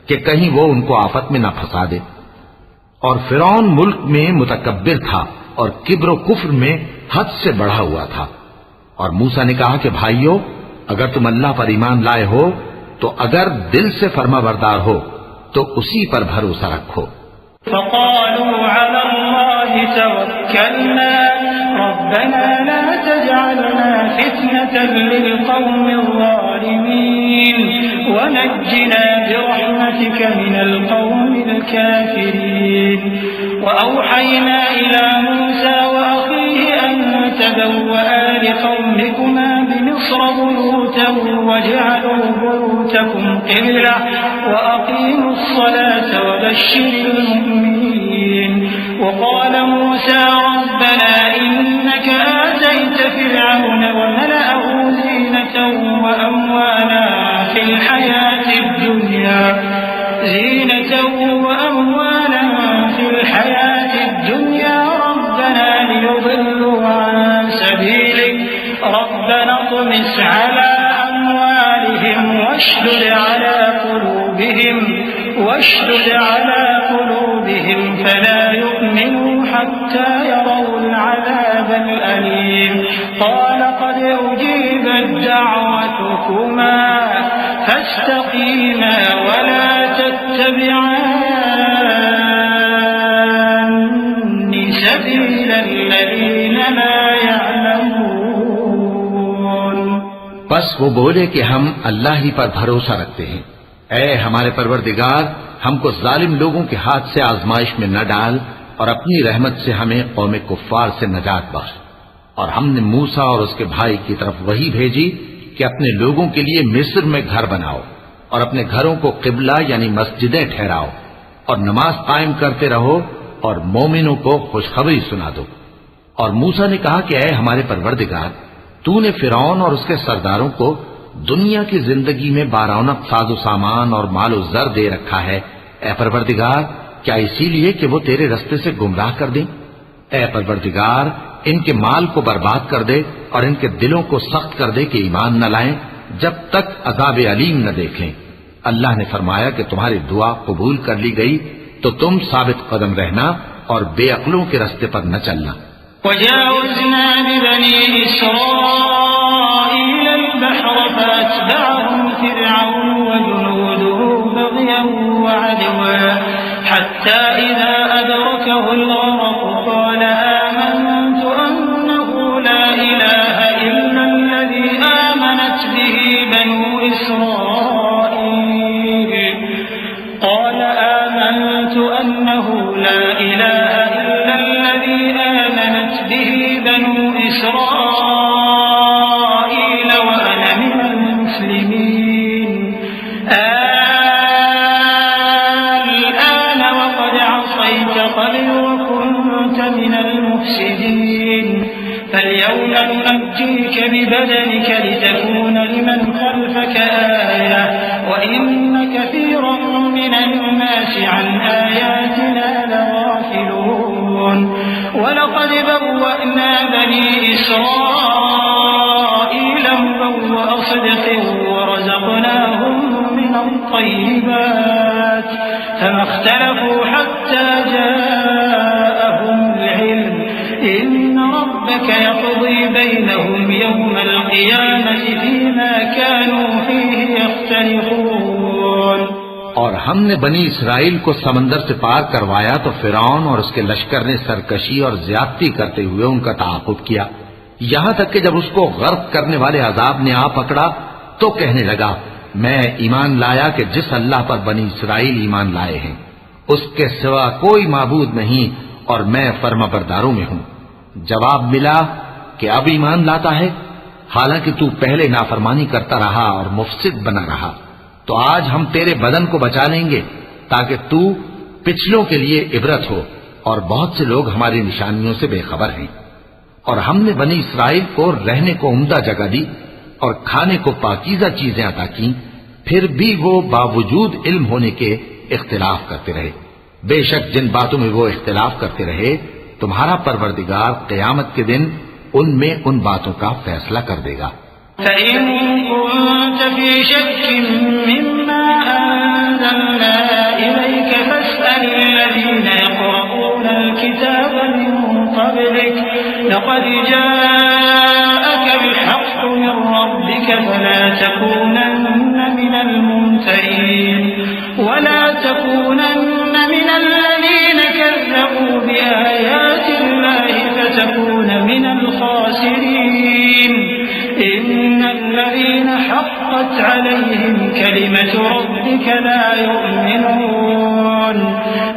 B: कि कहीं वो उनको आफत में न फंसा दे। और फिरौन मुल्क में मुतकब्बिर था और किब्र कुफ्र में हद से बढ़ा हुआ था। और मूसा ने कहा कि भाइयों, अगर तुम अल्लाह पर ईमान लाए हो तो अगर दिल से फर्माबरदार हो तो उसी पर भरोसा रखो।
C: फ़क़ालू अला अल्लाहि तवक्कलना रब्बना ला तजअलना फितनतन लिलक़ौमिज़ ज़ालिमीन वनज्जिना बिरहमतिक मिनल क़ौमिल काफ़िरीन। वअवहयना इला मूसा वअख़ीहि अन तबव्वआ लिक़ौमिकुमा बिमिस्र बुयूतन वजअलू बुयूतकुम क़िबला वअक़ीमुस सलात वबश्शिरिल मुमिनीन। वक़ाल मूसा रब्बना इन्नक आतैत फ़िरऔन वमलअहु ज़ीनतन वअमवाला फ़िल हयातिद दुनिया रब्बना लियुضिल्लू अन सबीलिक रब्बना त्मिस अला अमवालिहिम वश्दुद अला क़ुलूबिहिम फला यु'मिनू हत्ता यरौल अज़ाबल अलीम। क़ाल क़द उजीबत दअवतुकुमा फस्तक़ीमा वला तत्तबि'न्नि सबीलल लज़ीना ला यअलमून।
B: बस वो बोले कि हम अल्लाह ही पर भरोसा रखते हैं। ऐ हमारे परवरदिगार, हमको जालिम लोगों के हाथ से आजमाइश में न डाल और अपनी रहमत से हमें कौम कुफ्फार से नजात बख्श। और हमने मूसा और उसके भाई की तरफ वही भेजी कि अपने लोगों के लिए मिस्र में घर बनाओ और अपने घरों को किबला यानी मस्जिदें ठहराओ और नमाज कायम करते रहो और मोमिनों को खुशखबरी सुना दो। और मूसा ने कहा कि ऐ हमारे परवरदिगार, तूने फिरौन और उसके सरदारों को दुनिया की जिंदगी में बारौनक साजो सामान और मालो जर दे रखा है। ऐ परवरदिगार, क्या इसीलिए कि वो तेरे रस्ते से गुमराह कर दें? ऐ परवरदिगार, इनके माल को बर्बाद कर दे और इनके दिलों को सख्त कर दे कि ईमान न लाएं जब तक अज़ाब अलीम न देखें। अल्लाह ने फरमाया कि तुम्हारी दुआ कबूल कर ली गई तो तुम साबित कदम रहना और बेअक्लों के रास्ते पर न चलना।
C: वजावज़ना बिबनी इस्राईल अल-बहर फअत्बअहुम फ़िरऔन वजुनूदुहु बग़यन वअदवन हत्ता इज़ा अदरकहु अल-गरक़ क़ाल आमनतु अन्नहु ला इलाहा इल्ला अल्लज़ी आमनत बिही बनु इस्राईल قال آمنت أنه لا إله إلا الذي آمنت به بنو إسرائيل وأنا من المسلمين الآن وقد عصيت قبل وكنت من المسلمين المفسدين فاليوم ننجيك ببدنك لتكون لمن خلفك آية وإن كثيرا من الناس عن آياتنا لغافلون ولقد بوأنا بني إسرائيل مبوأ صدق ورزقناهم من الطيبات فما اختلفوا حتى جاءهم العلم إن ربك يقضي بينهم يوم القيامة فيما كانوا فيه يختلفون।
B: और हमने बनी इसराइल को समंदर से पार करवाया तो फिरौन और उसके लश्कर ने सरकशी और ज्यादती करते हुए उनका ताक़ुब किया, यहां तक कि जब उसको गर्क करने वाले अजाब ने आ पकड़ा तो कहने लगा, मैं ईमान लाया कि जिस अल्लाह पर बनी इसराइल ईमान लाए हैं उसके सिवा कोई माबूद नहीं और मैं फर्माबरदारों में हूं। जवाब मिला कि अब ईमान लाता है, हालांकि तू पहले नाफरमानी करता रहा और मुफसिद बना रहा, तो आज हम तेरे बदन को बचा लेंगे ताकि तू पिछलों के लिए इबरत हो, और बहुत से लोग हमारी निशानियों से बेखबर हैं। और हमने बनी इसराइल को रहने को उम्दा जगह दी और खाने को पाकीज़ा चीजें अता की, फिर भी वो बावजूद इल्म होने के इख्तिलाफ करते रहे। बेशक जिन बातों में वो इख्तिलाफ करते रहे तुम्हारा परवरदिगार क़यामत के दिन उनमें उन बातों का फैसला कर देगा।
C: فإن كنت في شك مما أنزلنا إليك فاسأل الذين يقرؤون الكتاب من قبلك لقد جاءك الحق من ربك فلا تكونن من الممترين ولا تكونن من الذين كذبوا بآيات الله فتكون من الخاسرين إن الذين حقت عليهم كلمة ربك لا يؤمنون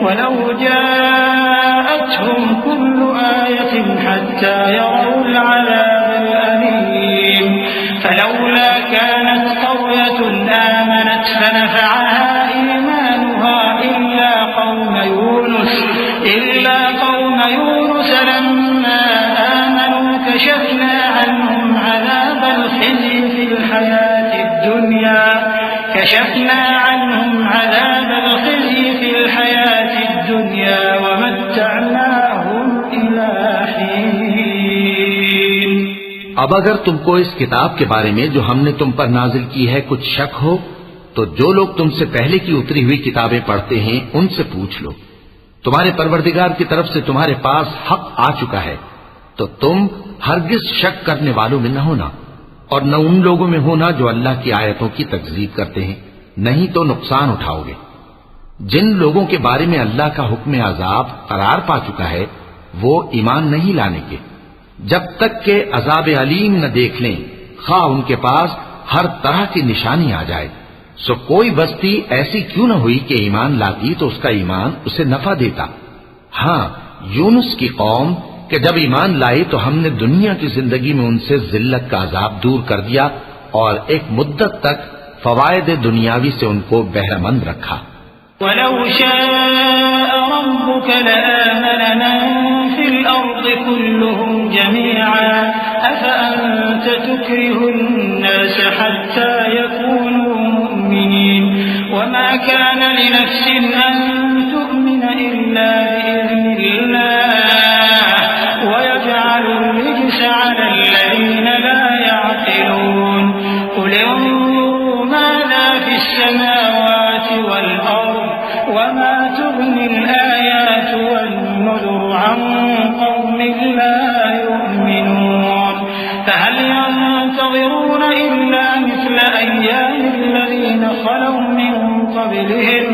C: ولو جاءتهم كل آية حتى يروا العذاب الأليم فلولا كانت قرية آمنت فنفعها إيمانها إلا قوم يونس لما آمنوا كشفنا عنهم عذاب الخزي في الحياة الدنيا ومتعناهم إلى حين।
B: अब अगर तुमको इस किताब के बारे में जो हमने तुम पर नाजिल की है कुछ शक हो तो जो लोग तुमसे पहले की उतरी हुई किताबें पढ़ते हैं उनसे पूछ लो, तुम्हारे परवरदिगार की तरफ से तुम्हारे पास हक आ चुका है तो तुम हरगिज शक करने वालों में न होना और न उन लोगों में होना जो अल्लाह की आयतों की तकज़ीब करते हैं, नहीं तो नुकसान उठाओगे। जिन लोगों के बारे में अल्लाह का हुक्म अजाब करार पा चुका है वो ईमान नहीं लाने के जब तक के अजाब अलीम न देख लें, खा उनके पास हर तरह की निशानी आ जाए। सो कोई बस्ती ऐसी क्यों न हुई कि ईमान लाती तो उसका ईमान उसे नफा देता। हाँ, यूनुस की कौम कि जब ईमान लाई तो हमने दुनिया की जिंदगी में उनसे जिल्लत का अजाब दूर कर दिया और एक मुद्दत तक फवायद दुनियावी से उनको बहरमंद रखा।
C: वलौ शाअ रब्बुक लआमन मन फिल अर्द कुल्लुहुम जमीअन अफअंत तुक्रिहुन्नास हत्ता यकूनू मुमिनीन वमा कान लिनफ्सिन अन तु'मिन इल्ला बिइज़्निल्लाह वयजअलु الرجس على الذين لا يعقلون قل انظروا ماذا في السماوات والأرض وما تغني الآيات والنذر عن قوم لا يؤمنون فهل ينتظرون إلا مثل أيام الذين خلوا من قبلهم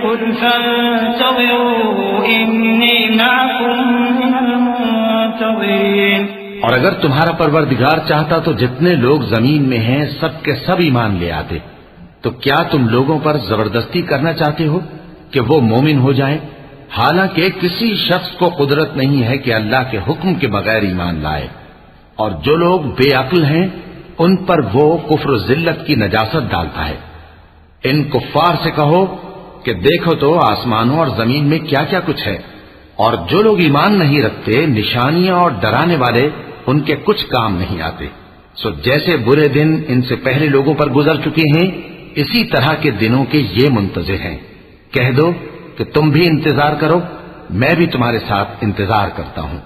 C: قل فانتظروا إني معكم من المنتظرين।
B: और अगर तुम्हारा परवरदिगार चाहता तो जितने लोग जमीन में हैं सब के सब ईमान ले आते, तो क्या तुम लोगों पर जबरदस्ती करना चाहते हो कि वो मोमिन हो जाएं? हालांकि किसी शख्स को कुदरत नहीं है कि अल्लाह के हुक्म के बगैर ईमान लाए, और जो लोग बेअक्ल हैं उन पर वो कुफ्र जिल्लत की नजासत डालता है। इन कुफ्फार से कहो कि देखो तो आसमानों और जमीन में क्या क्या कुछ है, और जो लोग ईमान नहीं रखते, निशानियां और डराने वाले उनके कुछ काम नहीं आते। सो जैसे बुरे दिन इनसे पहले लोगों पर गुजर चुके हैं, इसी तरह के दिनों के ये मुंतजिर हैं। कह दो कि तुम भी इंतजार करो, मैं भी तुम्हारे साथ इंतजार करता हूँ।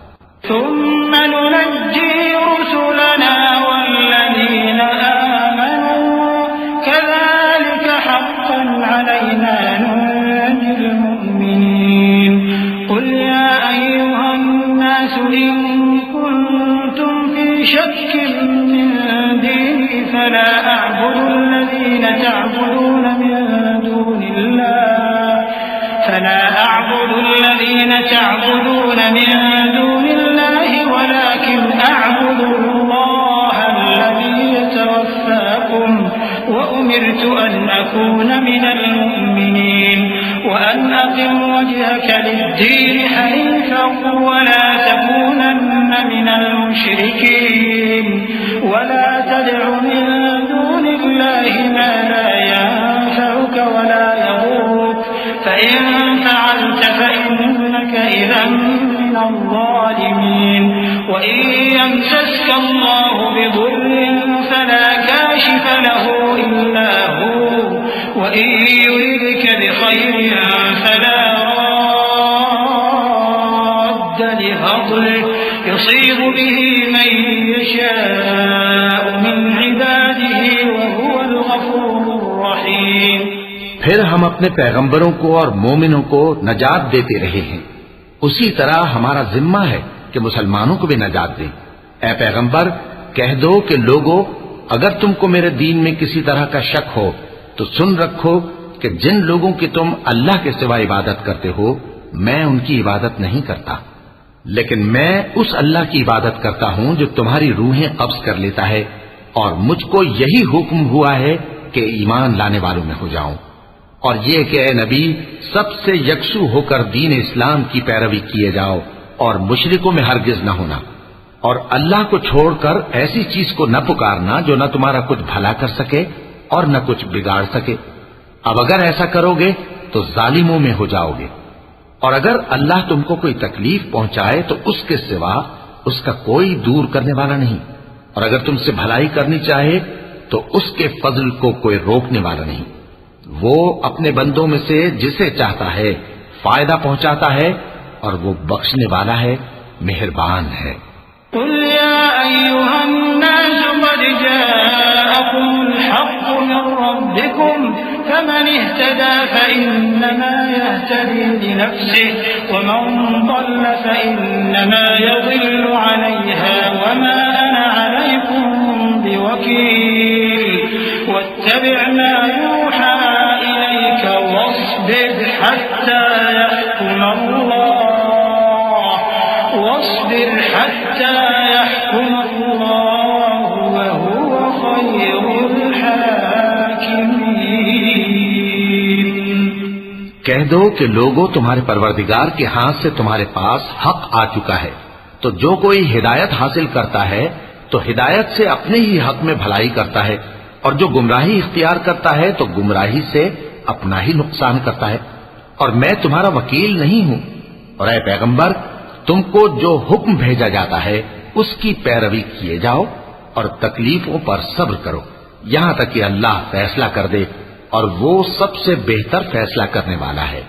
C: فلا أعبد الذين تعبدون من دون الله ولكن أعبد الله الذي يتوفاكم وأمرت أن أكون من المؤمنين وأن أقم وجهك للدين حنيفا ولا تكونن من المشركين ولا تدع من دون الله ما لا ينفعك ولا يضرك فإن فعلت فإنك إذا من الظالمين وإن يمسسك الله بضر فلا كاشف له إلا هو وإن يردك بخير فلا راد لفضله يصيب به من يشاء من عباده وهو الغفور الرحيم।
B: फिर हम अपने पैगंबरों को और मोमिनों को नजात देते रहे हैं, उसी तरह हमारा जिम्मा है कि मुसलमानों को भी नजात दें। ऐ पैगंबर, कह दो कि लोगों, अगर तुमको मेरे दीन में किसी तरह का शक हो तो सुन रखो कि जिन लोगों की तुम अल्लाह के सिवा इबादत करते हो, मैं उनकी इबादत नहीं करता, लेकिन मैं उस अल्लाह की इबादत करता हूं जो तुम्हारी रूहें कब्ज कर लेता है, और मुझको यही हुक्म हुआ है कि ईमान लाने वालों में हो जाऊं। और ये कि ए नबी, सबसे यकसू होकर दीन इस्लाम की पैरवी किए जाओ और मुशरिकों में हरगिज न होना, और अल्लाह को छोड़कर ऐसी चीज को न पुकारना जो न तुम्हारा कुछ भला कर सके और न कुछ बिगाड़ सके। अब अगर ऐसा करोगे तो जालिमों में हो जाओगे, और अगर अल्लाह तुमको कोई तकलीफ पहुंचाए तो उसके सिवा उसका कोई दूर करने वाला नहीं, और अगर तुमसे भलाई करनी चाहे तो उसके फजल को कोई रोकने वाला नहीं। वो अपने बंदों में से जिसे चाहता है फायदा पहुंचाता है, और वो बख्शने वाला है, मेहरबान है।
C: कुल या अय्युहन्नास क़द जाअकुमुल हक़्क़ु मिन रब्बिकुम फमन इह्तदा फइन्नमा यह्तदी लिनफ्सिहि वमन ضل फइन्नमा यज़िल्लु अलैहा वमा अना अलैकुम बिवकील वत्तबि' मा यूहा इलैक वस्बिर हत्ता यहकुम अल्लाह वहुव खैरुल हाकिमीन।
B: कह दो कि लोगों, तुम्हारे परवरदिगार के हाथ से तुम्हारे पास हक आ चुका है, तो जो कोई हिदायत हासिल करता है तो हिदायत से अपने ही हक में भलाई करता है, और जो गुमराही इख्तियार करता है तो गुमराही से अपना ही नुकसान करता है, और मैं तुम्हारा वकील नहीं हूं। और ऐ पैगंबर, तुमको जो हुक्म भेजा जाता है उसकी पैरवी किए जाओ और तकलीफों पर सब्र करो, यहां तक कि अल्लाह फैसला कर दे, और वो सबसे बेहतर फैसला करने वाला है।